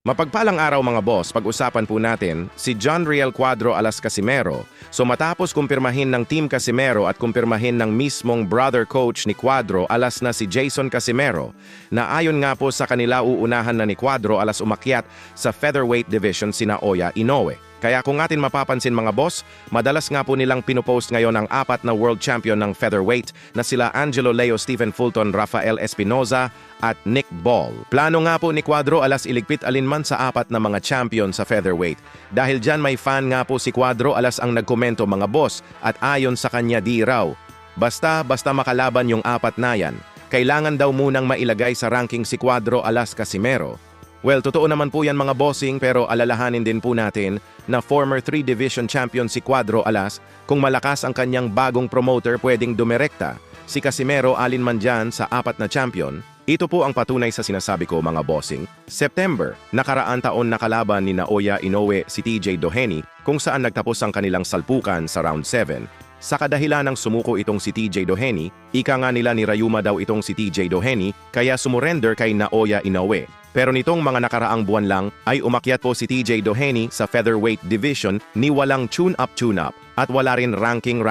Mapagpalang araw mga boss, pag-usapan po natin si John Riel Cuadro alas Casimero. So matapos kumpirmahin ng Team Casimero at kumpirmahin ng mismong brother coach ni Cuadro alas na si Jason Casimero, na ayon nga po sa kanila uunahan na ni Cuadro alas umakyat sa featherweight division sina Naoya Inoue. Kaya kung atin mapapansin mga boss, madalas nga po nilang pinupost ngayon ang apat na world champion ng featherweight na sila Angelo Leo, Stephen Fulton, Rafael Espinoza at Nick Ball. Plano nga po ni Cuadro alas iligpit alinman sa apat na mga champion sa featherweight. Dahil dyan may fan nga po si Cuadro alas ang nagkomento mga boss at ayon sa kanya di raw. Basta makalaban yung apat na yan. Kailangan daw munang mailagay sa ranking si Cuadro alas Casimero. Well, totoo naman po yan mga bossing, pero alalahanin din po natin na former 3-division champion si Cuadro alas, kung malakas ang kanyang bagong promoter pwedeng dumirekta. Si Casimero alinman dyan sa apat na champion. Ito po ang patunay sa sinasabi ko mga bossing. September, nakaraan taon nakalaban ni Naoya Inoue si TJ Doheny kung saan nagtapos ang kanilang salpukan sa round 7. Sa kadahilan ng sumuko itong si TJ Doheny, ika nga nila ni Rayuma daw itong si TJ Doheny kaya sumurrender kay Naoya Inoue. Pero nitong mga nakaraang buwan lang ay umakyat po si TJ Doheny sa featherweight division ni walang tune-up at wala rin ranking.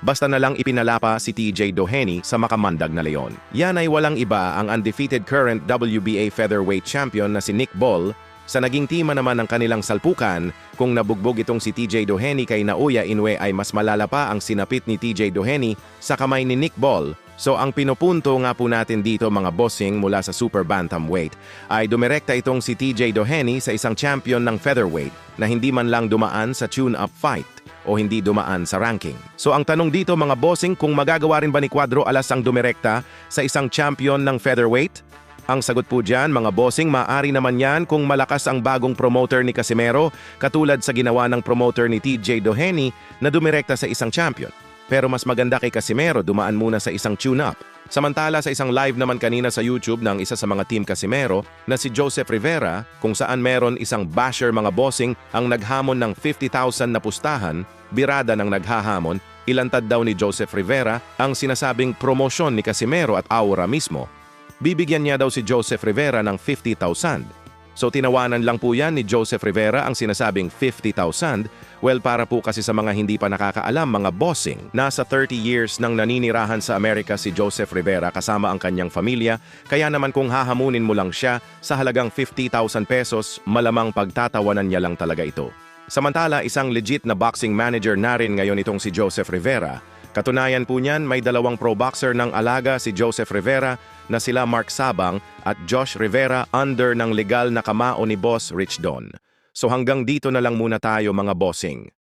Basta na lang ipinalapa si TJ Doheny sa makamandag na leon. Yan ay walang iba ang undefeated current WBA featherweight champion na si Nick Ball. Sa naging tima naman ng kanilang salpukan, kung nabugbog itong si TJ Doheny kay Naoya Inoue ay mas malala pa ang sinapit ni TJ Doheny sa kamay ni Nick Ball. So ang pinupunto nga po natin dito mga bossing mula sa super bantamweight ay dumirekta itong si TJ Doheny sa isang champion ng featherweight na hindi man lang dumaan sa tune-up fight o hindi dumaan sa ranking. So ang tanong dito mga bossing, kung magagawa rin ba ni Cuadro alas ang dumirekta sa isang champion ng featherweight? Ang sagot po dyan mga bossing, maaari naman yan kung malakas ang bagong promoter ni Casimero katulad sa ginawa ng promoter ni TJ Doheny na dumirekta sa isang champion. Pero mas maganda kay Casimero dumaan muna sa isang tune-up. Samantala sa isang live naman kanina sa YouTube ng isa sa mga Team Casimero na si Joseph Rivera, kung saan meron isang basher mga bossing ang naghamon ng 50,000 na pustahan, birada ng naghahamon, ilantad daw ni Joseph Rivera ang sinasabing promosyon ni Casimero at aura mismo. Bibigyan niya daw si Joseph Rivera ng 50,000. So tinawanan lang po yan ni Joseph Rivera ang sinasabing 50,000. Well, para po kasi sa mga hindi pa nakakaalam mga bossing, nasa 30 years nang naninirahan sa Amerika si Joseph Rivera kasama ang kanyang pamilya, kaya naman kung hahamunin mo lang siya sa halagang 50,000 pesos, malamang pagtatawanan niya lang talaga ito. Samantala, isang legit na boxing manager na rin ngayon itong si Joseph Rivera. Katunayan po niyan, may dalawang pro boxer ng alaga si Joseph Rivera na sila Mark Sabang at Josh Rivera under ng legal na kamao ni Boss Rich Don. So hanggang dito na lang muna tayo mga bossing.